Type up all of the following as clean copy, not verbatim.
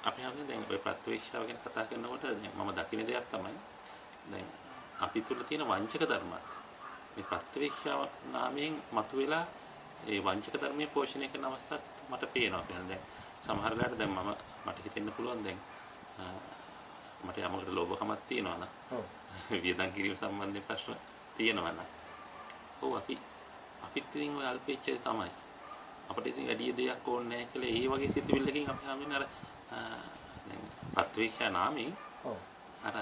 අපි හඳුනන දැන් ඔය ප්‍රත්‍යක්ෂාව ගැන කතා කරනකොට දැන් මම දකින දෙයක් තමයි දැන් අපි තුල තියෙන වංචක ධර්මات මේ ප්‍රත්‍යක්ෂාව නාමයෙන් මතුවෙලා ඒ වංචක ධර්මයේ පෝෂණය කරන අවස්ථාත් මට පේනවා. දැන් සමහර වෙලාවට දැන් මට හිතෙන්න පුළුවන් දැන් මට යමකට ලෝභකමක් තියෙනවා නම් ඔව් වියදම් කිරීම සම්බන්ධයෙන් ප්‍රශ්න තියෙනවා නම් ඔව් අපිත් ඉතින් ඔය අල්පේච්ඡය තමයි අපිට ඉතින් වැඩි දෙයක් ඕනේ නැහැ කියලා ඒ වගේ සිතුවිල්ලකින් අපි හැමෝම අර දැන් ප්‍රත්‍යක්ෂා නාමයෙන් ඔව් අර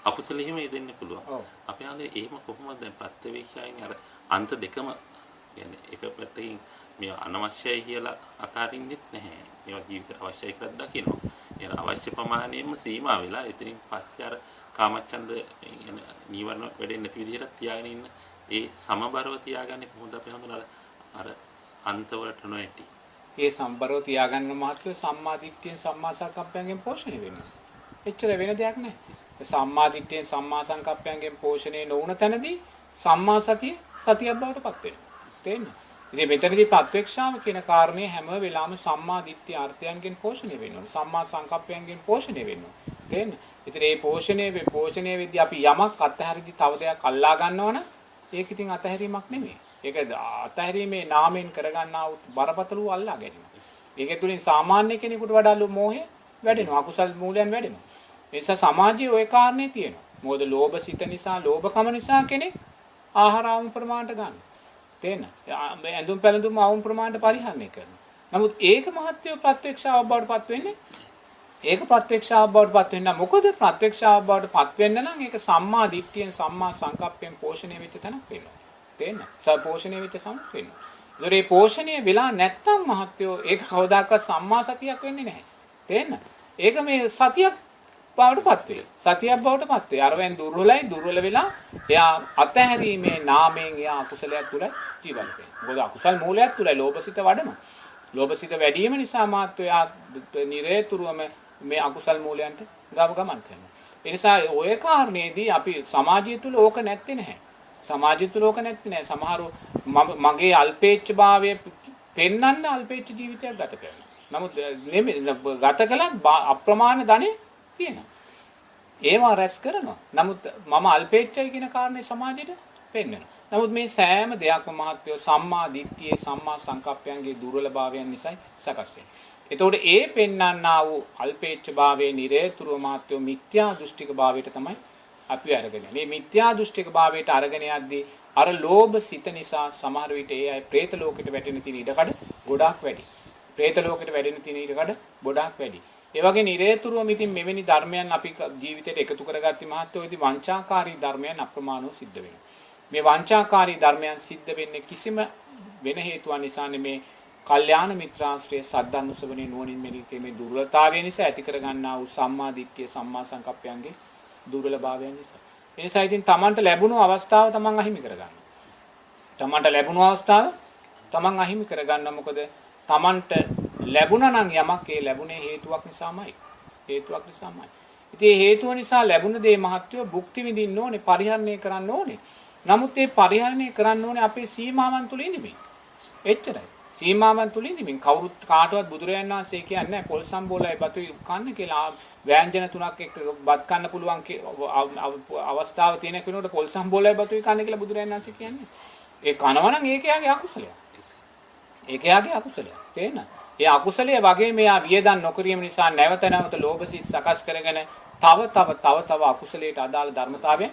අකුසලෙහිම යෙදෙන්න පුළුවන්. අපි හඳේ එහෙම කොහොමද දැන් ප්‍රත්‍යක්ෂයෙන් අර අන්ත දෙකම කියන්නේ එක පැත්තකින් මේ අනවශ්‍යයි කියලා අතාරින්නෙත් නැහැ. මේවා ජීවිතයට අවශ්‍යයි කියලා දකිනවා. ඒ අවශ්‍ය ප්‍රමාණයෙන්ම සීමා වෙලා එතනින් පස්සේ අර කාමච්ඡන්ද කියන නීවරණ වැඩෙන්නේ නැති විදිහට තියාගෙන ඉන්න ඒ සමබරව තියාගන්නේ කොහොමද අපි හඳුනන අර අන්තවලට නොඇටි. ඒ සම්බරව තියාගන්න මහත්ව සම්මා දිට්ඨියෙන් සම්මා සංකප්පයෙන් පෝෂණය වෙන්නේ. එච්චර වෙන දෙයක් නැහැ. සම්මා දිට්ඨියෙන් සම්මා සංකප්පයෙන් පෝෂණය නොවුන තැනදී සම්මා සතිය බවට පත් වෙනවා. තේරෙනවද? ඉතින් මෙතනදී ප්‍රත්‍යක්ෂාව කියන කාරණේ හැම වෙලාවෙම සම්මා දිට්ඨිය අර්ථයන්ගෙන් පෝෂණය වෙනවා. සම්මා සංකප්පයෙන් පෝෂණය වෙනවා. තේරෙනවද? ඉතින් මේ පෝෂණය වෙද්දී අපි යමක් අත්හැරදී තව දෙයක් අල්ලා ගන්නවනම් ඒක ඉතින් අත්හැරීමක් නෙමෙයි. ඒක අත්හැරීමේ නාමයෙන් කරගන්නා වූ බරපතල වූ අල්ලා ගැනීම. ඒක තුලින් සාමාන්‍ය කෙනෙකුට වඩා මොහේ වැඩෙනවා. අකුසල් මූලයන් වැඩෙනවා. ඒ නිසා සමාජයේ ওই කාරණේ තියෙනවා. මොකද ලෝභ සිත නිසා, ලෝභකම නිසා කෙනෙක් ආහාර අවුම් ප්‍රමාණයට ගන්න. තේන. ඇඳුම් පැළඳුම් අවුම් ප්‍රමාණයට පරිහරණය කරනවා. නමුත් ඒක මහත්ය ප්‍රත්‍යක්ෂාව බවට පත් වෙන්නේ. ඒක ප්‍රත්‍යක්ෂාව බවට පත් වෙන්න මොකද ප්‍රත්‍යක්ෂාව බවට පත් වෙන්න නම් ඒක සම්මා දිට්ඨියෙන් සම්මා සංකප්පයෙන් පෝෂණය වෙච්ච තැනක් වෙනවා. තේන්න. පෝෂණය වෙච්ච සමක් වෙනවා. ඒතර මේ පෝෂණය වෙලා නැත්තම් මහත්යෝ ඒක කවදාකවත් සම්මා සතියක් වෙන්නේ නැහැ. තේන්න. ඒක මේ සතියක් බවටපත් වේ. සතියක් බවටපත් වේ. අරවෙන් දුර්වල වෙලා එයා අතහැරීමේ නාමයෙන් එයා අකුසලයක් තුල ජීවත් වෙනවා. මොකද අකුසල් මූලයක් තුල ලෝභසිත වඩනවා. ලෝභසිත වැඩි වීම නිසා මාත්‍ය එයා නිරේතුරුවම මේ අකුසල් මූලයන්ට ගමන් කරනවා. ඒ නිසා ඔය කාරණේදී අපි සමාජය තුල ඕක නැත්තේ නැහැ. සමාජය තුල ඕක නැත්තේ නැහැ. සමහරව මගේ අල්පේච්ඡභාවය පෙන්වන්න අල්පේච්ඡ ජීවිතයක් ගත කරනවා. නමුත් ගත කළත් අප්‍රමාණ ධනෙ තියෙනවා. ඒවා රැස් කරනවා. නමුත් මම අල්පේච්ඡයි කියන කාරණේ සමාජයට පෙන්වනවා. නමුත් මේ සෑම දෙයක්ම මහත්වෝ සම්මා දිට්ඨියේ සම්මා සංකප්පයන්ගේ දුර්වලභාවයන් නිසායි සකස් වෙන්නේ. එතකොට ඒ පෙන්වන්නා වූ අල්පේච්ඡභාවයේ නිරේතුරුව මහත්වෝ මිත්‍යා දෘෂ්ටික භාවයට තමයි අපි අරගෙන යන්නේ. මේ මිත්‍යා දෘෂ්ටික භාවයට අරගෙන යද්දී අර ලෝභ සිත නිසා සමහර විට ඒ අය പ്രേත ලෝකෙට වැටෙන තියෙන ඉඩකඩ ගොඩාක් වැඩි. പ്രേත ලෝකෙට වැටෙන තියෙන ඉඩකඩ ගොඩාක් වැඩි. ඒ වගේ නිරේතුරුවම ඉතින් මෙවැනි ධර්මයන් අපි ජීවිතයට එකතු කරගatti මහත්වෝ ඉතින් වංචාකාරී ධර්මයන් අප්‍රමාණව සිද්ධ වෙනවා. මේ වංචාකාරී ධර්මයන් සිද්ධ වෙන්නේ කිසිම වෙන හේතුවක් නිසා නෙමේ කල්යාණ මිත්‍රාශ්‍රයේ සද්ධර්ම ශ්‍රවණේ නුවණින් මෙලි මේ දුර්වලතාවය නිසා ඇති කරගන්නා වූ සම්මා දිට්ඨිය සම්මා සංකප්පයන්ගේ දුර්වලභාවයන් නිසා. ඒ නිසා ඉතින් Tamanට ලැබුණු අවස්ථාව Taman අහිමි කරගන්නවා. Tamanට ලැබුණු අවස්ථාව Taman අහිමි කරගන්න මොකද Tamanට ලැබුණා නම් යමක් ඒ ලැබුණේ හේතුවක් නිසාමයි. හේතුවක් නිසාමයි. ඉතින් හේතුව නිසා ලැබුණ දේ මහත්වෝ භුක්ති විඳින්න ඕනේ, පරිහරණය කරන්න ඕනේ. නමුත් ඒ පරිහරණය කරන්න ඕනේ අපේ සීමාවන් තුල ඉඳිමින්. එච්චරයි. සීමාවන් තුල ඉඳිමින් කවුරුත් කාටවත් බුදුරජාණන් වහන්සේ කියන්නේ නැහැ පොල් සම්බෝලයි බතු කන්න කියලා. ව්‍යංජන තුනක් එක්ක බත් කන්න පුළුවන් අවස්ථාව තියෙන කෙනෙකුට පොල් සම්බෝලයි බතුයි කන්න කියලා බුදුරජාණන් වහන්සේ කියන්නේ. ඒ කනවා නම් ඒක යාගේ අකුසලයක්. ඒක යාගේ අකුසලයක්. තේරෙනවද? ඒ අකුසලයේ වගේ මෙයා වියදම් නොකිරීම නිසා නැවත නැවත ලෝභසිත සකස් කරගෙන තව අකුසලයට අදාළ ධර්මතාවයන්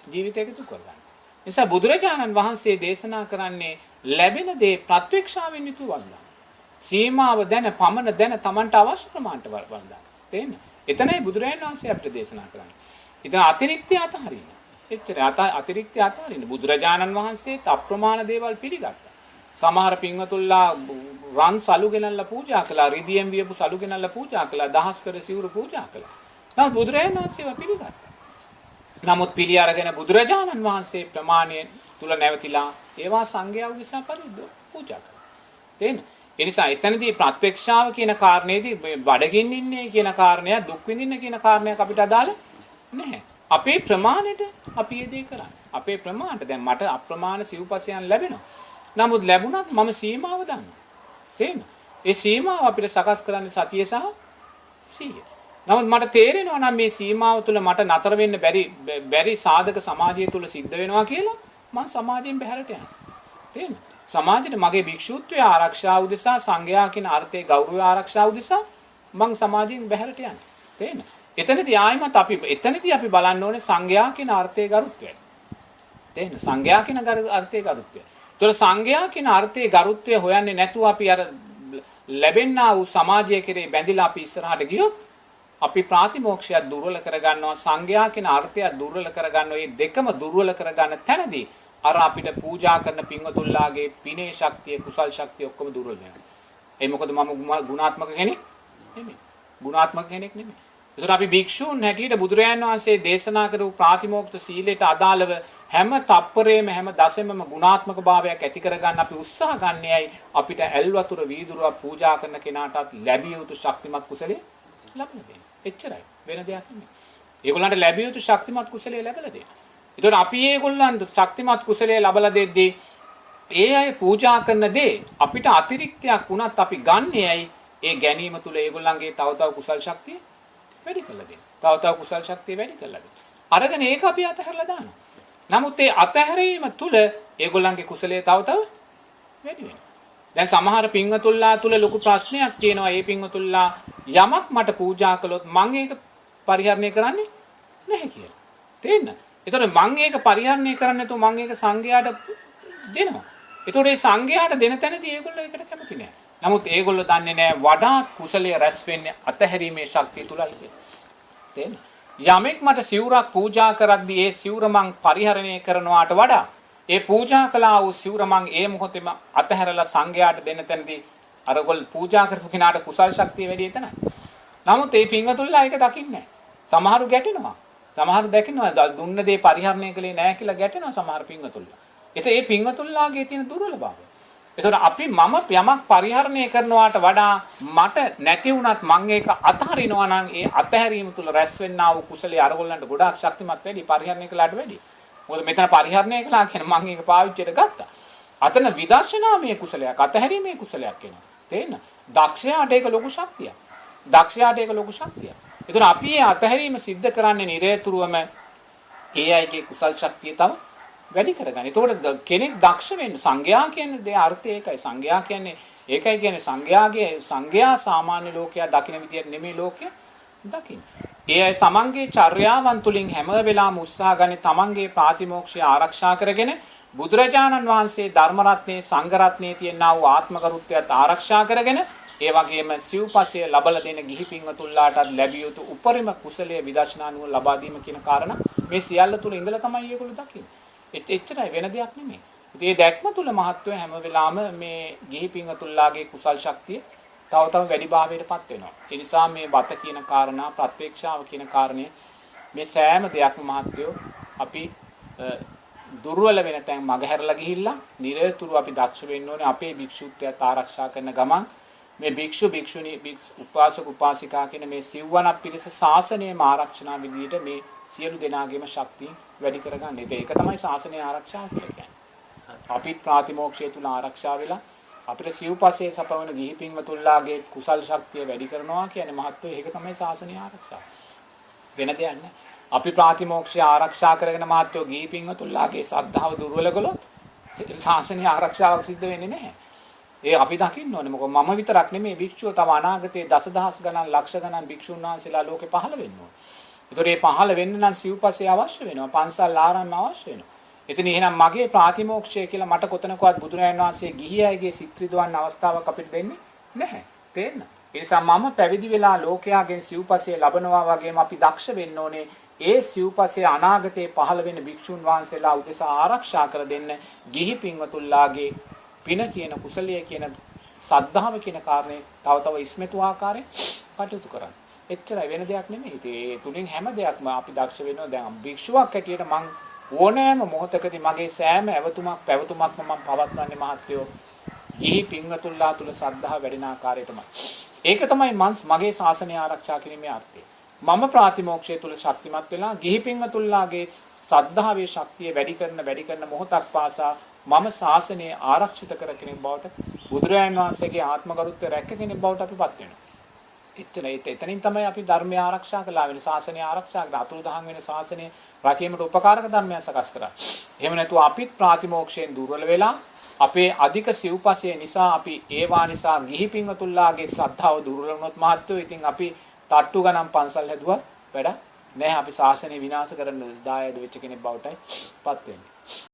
ජීවිතයකට තුක කරගන්න. නිසා බුදුරජාණන් වහන්සේ දේශනා කරන්නේ ලැබෙන දේ ප්‍රත්‍යක්ෂාවෙන් යුතුව වළඳන්න. සීමාව දැන පමණ දැන Tamanට අවශ්‍ය ප්‍රමාණයට වළඳන්න. තේන්න. එතනයි බුදුරජාණන් වහන්සේ අපිට දේශනා කරන්නේ. ඉතින් අතිරික්තය අතහරින්න. එච්චර අතිරික්තය අතහරින්න. බුදුරජාණන් වහන්සේ අප්‍රමාණ දේවල් පිළිගත්තා. සමහර පින්වතුන්ලා රන් සලු ගෙනල්ලා පූජා කළා, රිදියෙන් වියපු සලු ගෙනල්ලා පූජා කළා, දහස් කර සිවුරු පූජා කළා. නමුත් බුදුරජාණන් වහන්සේව පිළිගත්තා. නමුත් පිළි අරගෙන බුදුරජාණන් වහන්සේ ප්‍රමාණය තුල නැවතිලා ඒවා සංඝයා විසින් පරිදු පූජා කළා. තේන? ඒ නිසා එතනදී ප්‍රත්‍යක්ෂාව කියන කාරණේදී බඩගින්න ඉන්නේ කියන කාරණය, දුක් විඳින්න කියන කාරණයක් අපිට අදාළ නැහැ. අපේ ප්‍රමාණයට අපි ඒ දේ කරන්නේ. අපේ ප්‍රමාණයට දැන් මට අප්‍රමාණ සිව්පසයන් ලැබෙනවා. නමුත් ලැබුණත් මම සීමාව දන්නවා. තේන? ඒ සීමාව අපිට සකස් කරන්නේ සතිය සහ සිහිය. නමුත් මට තේරෙනවා නම් මේ සීමාව තුළ මට නතර වෙන්න බැරි සාධක සමාජය තුළ සිද්ධ වෙනවා කියලා මම සමාජයෙන් බැහැරට යනවා. තේරෙනවද? සමාජයේ මගේ භික්ෂුත්වය ආරක්ෂාව උදෙසා සංඝයා කියන අර්ථයේ ගෞරවය ආරක්ෂාව උදෙසා මම සමාජයෙන් බැහැරට යනවා. තේරෙනවද? එතනදී ආයිමත් අපි බලන්න ඕනේ සංඝයා කියන අර්ථයේ ගරුත්වය. තේරෙනවද? සංඝයා කියන අර්ථයේ ගරුත්වය. ඒතර සංඝයා කියන අර්ථයේ ගරුත්වය හොයන්නේ නැතුව අපි අර ලැබෙන්නා වූ සමාජය කෙරේ බැඳිලා අපි ඉස්සරහට ගියොත් අපි ප්‍රාතිමෝක්ෂය දුර්වල කරගන්නවා සංඝයා කියන අර්ථය දුර්වල කරගන්නවා. මේ දෙකම දුර්වල කරගන්න තැනදී අර අපිට පූජා කරන පින්වතුන්ලාගේ පිනේ ශක්තිය කුසල් ශක්තිය ඔක්කොම දුර්වල වෙනවා. ඒ මොකද මම ගුණාත්මක කෙනෙක් නෙමෙයි. ගුණාත්මක කෙනෙක් නෙමෙයි. ඒතර අපි භික්ෂූන් හැටියට බුදුරජාණන් වහන්සේ දේශනා කරපු ප්‍රාතිමෝක්ෂ සීලයට අදාළව හැම තප්පරේම හැම දසෙමම ගුණාත්මක භාවයක් ඇති කරගන්න අපි උත්සාහ ගන්නේයි අපිට ඇල් වතුර වීදුරුවක් පූජා කරන කෙනාටත් ලැබිය යුතු ශක්තිමත් කුසලයේ ලැබෙන දෙන්න. එච්චරයි. වෙන දෙයක් නෙමෙයි. ඒගොල්ලන්ට ලැබිය යුතු ශක්තිමත් කුසලයේ ලැබලා දෙන්න. ඒතකොට අපි ඒගොල්ලන්ට ශක්තිමත් කුසලයේ ලබලා දෙද්දී ඒ අය පූජා කරන දේ අපිට අතිරික්තයක් වුණත් අපි ගන්නේයි ඒ ගැනීම තුල ඒගොල්ලන්ගේ තව කුසල් ශක්තිය වැඩි කරලා දෙන්න. තව කුසල් ශක්තිය වැඩි කරලා දෙන්න. අරගෙන ඒක අපි අතහැරලා දානවා. නමුත් ඒ අතහැරීම තුල ඒගොල්ලන්ගේ කුසලයේ තව වැඩි වෙනවා. දැන් සමහර පින්වතුන්ලා තුල ලොකු ප්‍රශ්නයක් තියෙනවා. ඒ පින්වතුන්ලා යමක් මට පූජා කළොත් මම ඒක පරිහරණය කරන්නේ නැහැ කියලා. තේන්න? ඒතකොට මම ඒක පරිහරණය කරන්නේ නැතුව මම ඒක සංඝයාට දෙනවා. ඒතකොට මේ සංඝයාට දෙන තැනදී ඒගොල්ලෝ ඒකට කැමති නැහැ. නමුත් ඒගොල්ලෝ දන්නේ නැහැ වඩා කුසලයේ රැස් වෙන්නේ අතහැරීමේ ශක්තිය තුලයි කියලා. තේන්න? යමෙක් මට සිවුරක් පූජා කරද්දී ඒ සිවුර මං පරිහරණය කරනවාට වඩා ඒ පූජා කළා වූ සිවුර මං ඒ මොහොතේම අතහැරලා සංඝයාට දෙන්න තැනදී අරගොල්ල පූජා කරපු කෙනාට කුසල් ශක්තිය වැඩි එතනයි. නමුත් ඒ පින්වතුන්ලා ඒක දකින්නේ නැහැ. සමහරු ගැටෙනවා. සමහරු දැකිනවා දුන්න දේ පරිහරණය කළේ නැහැ කියලා ගැටෙනවා සමහර පින්වතුන්ලා. ඒත් ඒ පින්වතුන්ලාගේ තියෙන දුර්වලභාවය. ඒතකොට අපි මම යමක් පරිහරණය කරනවාට වඩා මට නැති වුණත් මම ඒක අතහරිනවා නම් ඒ අතහැරීම තුල රැස් වෙන්නා වූ කුසලයේ අරගොල්ලන්ට ගොඩාක් ශක්තිමත් වැඩි පරිහරණය කළාට වැඩි. මොකද මෙතන පරිහරණය කළා කියන්නේ මම ඒක පාවිච්චියට ගත්තා. අතන විදර්ශනාමය කුසලයක් අතහැරීමේ කුසලයක් එනවා. තේන්න? දක්ෂයාට ඒක ලොකු ශක්තියක්. දක්ෂයාට ඒක ලොකු ශක්තියක්. ඒතර අපි මේ අතහැරීම සිද්ධ කරන්නේ නිරේතුරුවම ඒ අයගේ කුසල් ශක්තිය තව වැඩි කරගන්න. ඒතකොට කෙනෙක් දක්ෂ වෙන්න සංඝයා කියන්නේ දේ අර්ථය ඒකයි. සංඝයා කියන්නේ ඒකයි කියන්නේ සංඝයා සාමාන්‍ය ලෝකයා දකින විදියට නෙමෙයි ලෝකයා දකින්න. ඒ අය තමන්ගේ චර්යාවන් තුලින් හැම වෙලාවම උත්සාහ ගන්නේ තමන්ගේ ප්‍රාතිමෝක්ෂය ආරක්ෂා කරගෙන බුදුරජාණන් වහන්සේ ධර්ම රත්නේ සංඝ රත්නේ තියෙනා වූ ආත්මගරුත්වයත් ආරක්ෂා කරගෙන ඒ වගේම සිව්පසය ලබලා දෙන ගිහි පින්වතුන්ලාටත් ලැබිය යුතු උපරිම කුසලයේ විදර්ශනා නුවණ ලබා දීම කියන කාරණා මේ සියල්ල තුල ඉඳලා තමයි මේගොල්ලෝ දකින්නේ. එච්චරයි වෙන දෙයක් නෙමෙයි. මේ දැක්ම තුල මහත්වය හැම වෙලාවෙම මේ ගිහි පින්වතුන්ලාගේ කුසල් ශක්තිය තව වැඩි භාවයටපත් වෙනවා. ඒ නිසා මේ බත කියන කාරණා ප්‍රත්‍යක්ෂාව කියන කාරණය මේ සෑම දෙයක්ම මහත්වයෝ අපි දුර්වල වෙන තැන් මගහැරලා ගිහිල්ලා නිරතුරු අපි දක්ෂ වෙන්න ඕනේ අපේ භික්ෂුත්වයට ආරක්ෂා කරන ගමන් මේ භික්ෂු භික්ෂුණී උපාසක උපාසිකා කියන මේ සිව්වනක් පිරිස ශාසනයම ආරක්ෂණා විදියට මේ සියලු දෙනාගේම ශක්තිය වැඩි කරගන්න. ඒක තමයි ශාසනය ආරක්ෂා කියලා කියන්නේ. අපි ප්‍රාතිමෝක්ෂය තුල ආරක්ෂා වෙලා අපිට සිව්පස්සේ සපවන ගිහි පින්වතුන්ලාගේ කුසල් ශක්තිය වැඩි කරනවා කියන්නේ මහත්වෝ ඒක තමයි ශාසනය ආරක්ෂා. වෙන දෙයක් නෑ. අපි ප්‍රාතිමෝක්ෂය ආරක්ෂා කරගෙන මහත්වෝ ගිහි පින්වතුන්ලාගේ ශ්‍රද්ධාව දුර්වල කළොත් ශාසනය ආරක්ෂාවක් සිද්ධ වෙන්නේ නැහැ. ඒ අපි දකින්න ඕනේ මොකද මම විතරක් නෙමෙයි භික්ෂුව තව අනාගතයේ දසදහස් ගණන් ලක්ෂ ගණන් භික්ෂුන් වහන්සේලා ලෝකේ පහළ වෙන්න ඕනේ. ඒතකොට මේ පහළ වෙන්න නම් සිව්පස්සේ අවශ්‍ය වෙනවා. පන්සල් ආරාම අවශ්‍ය වෙනවා. එතන එහෙනම් මගේ ප්‍රාතිමෝක්ෂය කියලා මට කොතනකවත් බුදුරජාණන් වහන්සේ ගිහි අයගේ සිත් රිදවන්න අවස්ථාවක් අපිට දෙන්නේ නැහැ. තේරෙනවද? ඒ නිසා මම පැවිදි වෙලා ලෝකයාගෙන් සිව්පස්සේ ලබනවා වගේම අපි දක්ෂ වෙන්න ඕනේ. ඒ සිව්පස්සේ අනාගතයේ පහළ වෙන භික්ෂුන් වහන්සේලා උදෙසා ආරක්ෂා කර දෙන්න ගිහි පින්වතුන්ලාගේ පින කියන කුසලයේ කියන සද්ධාව කියන කාරණේ තව ඉස්මතු ආකාරයෙන් කටයුතු කරන්න. එච්චරයි වෙන දෙයක් නෙමෙයි. ඒ තුලින් හැම දෙයක්ම අපි දක්ෂ වෙනවා. දැන් භික්ෂුවක් හැටියට මං ඕනෑම මොහොතකදී මගේ සෑම පැවතුමක්ම මම පවත්වන්නේ මහත්වෝ ගිහි පින්වතුන්ලා තුල සද්ධා වැඩෙන ආකාරයටමයි. ඒක තමයි මගේ ශාසනය ආරක්ෂා කිරීමේ අර්ථය. මම ප්‍රාතිමෝක්ෂය තුල ශක්තිමත් වෙලා ගිහි පින්වතුන්ලාගේ සද්ධාවේ ශක්තිය වැඩි කරන මොහොතක් පාසා මම ශාසනය ආරක්ෂිත කර කෙනෙක් බවට බුදුරජාණන් වහන්සේගේ ආත්මගරුත්වය රැක කෙනෙක් බවට අපිපත් වෙනවා. එතනින් තමයි අපි ධර්මය ආරක්ෂා කළා වෙන ශාසනය ආරක්ෂා කරලා අතුරුදහන් වෙන ශාසනය රැකීමට උපකාරක ධර්මයන් සකස් කරා. එහෙම නැතුව අපිත් ප්‍රාතිමෝක්ෂයෙන් දුර්වල වෙලා අපේ අධික සිව්පසය නිසා අපි ඒවා නිසා ගිහි පින්වතුන්ලාගේ ශ්‍රද්ධාව දුර්වල වුණොත් මහත්තයෝ ඉතින් අපි තට්ටු ගණන් පන්සල් හැදුවා වැඩක් නැහැ. අපි ශාසනය විනාශ කරන්න දායද වෙච්ච කෙනෙක් බවටයි පත් වෙන්නේ.